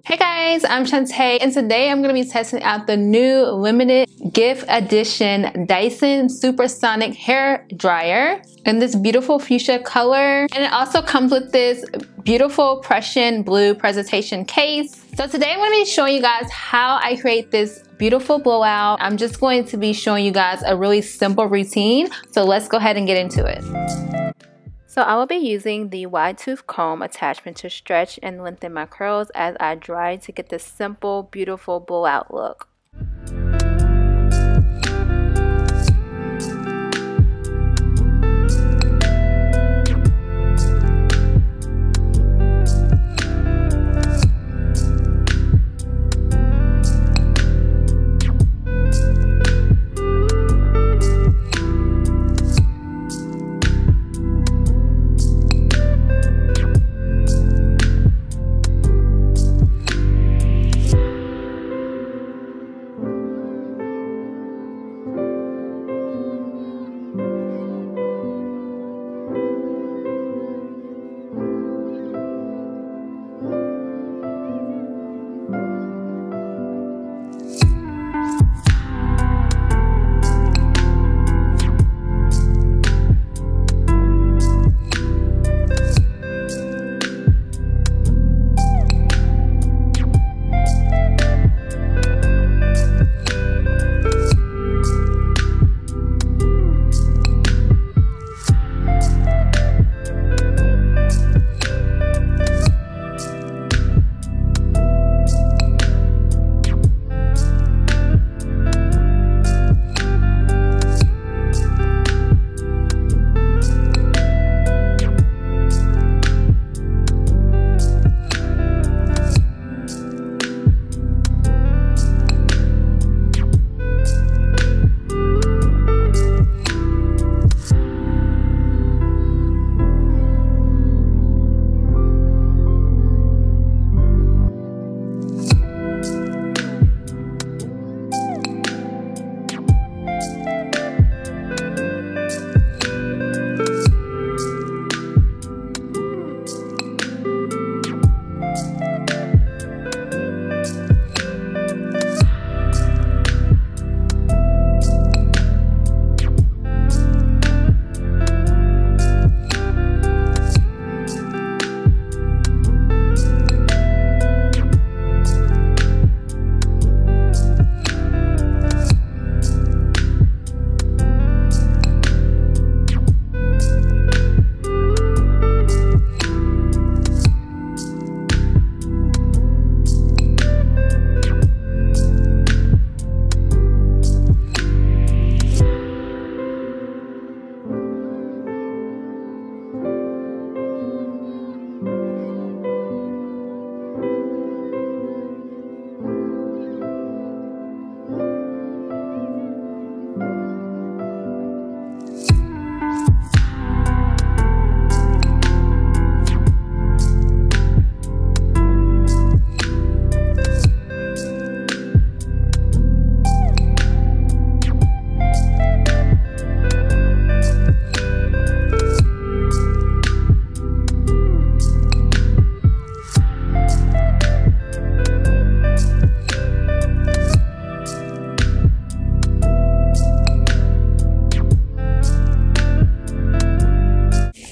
Hey guys, I'm Shantae, and today I'm going to be testing out the new limited gift edition Dyson Supersonic Hair Dryer in this beautiful fuchsia color. And it also comes with this beautiful Prussian blue presentation case. So today I'm going to be showing you guys how I create this beautiful blowout. I'm just going to be showing you guys a really simple routine. So let's go ahead and get into it. So I will be using the wide tooth comb attachment to stretch and lengthen my curls as I dry to get this simple, beautiful blowout look.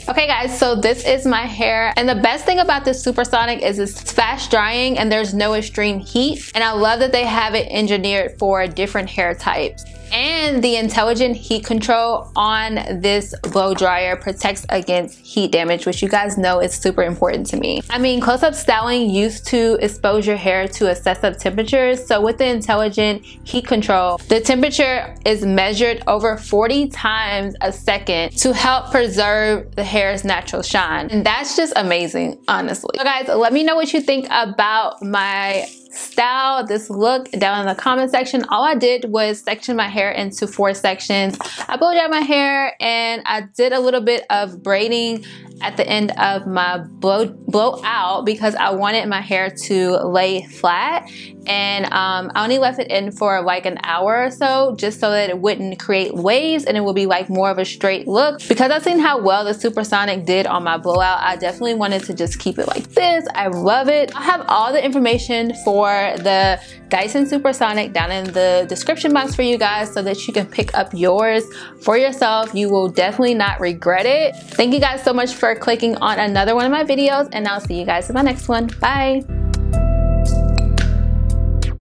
Okay guys, so this is my hair, and the best thing about this Supersonic is it's fast drying and there's no extreme heat, and I love that they have it engineered for different hair types. And the intelligent heat control on this blow dryer protects against heat damage, which you guys know is super important to me. I mean, close-up styling used to expose your hair to excessive temperatures, so with the intelligent heat control, the temperature is measured over 40 times a second to help preserve the hair's natural shine. And that's just amazing, honestly. So guys, let me know what you think about my style, this look down in the comment section. All I did was section my hair into 4 sections. I blow dried my hair and I did a little bit of braiding at the end of my blowout because I wanted my hair to lay flat, and I only left it in for like an hour or so just so that it wouldn't create waves and it would be like more of a straight look. Because I've seen how well the Supersonic did on my blowout, I definitely wanted to just keep it like this. I love it. I have all the information for the Dyson Supersonic down in the description box for you guys so that you can pick up yours for yourself. You will definitely not regret it. Thank you guys so much for clicking on another one of my videos, and I'll see you guys in my next one. Bye.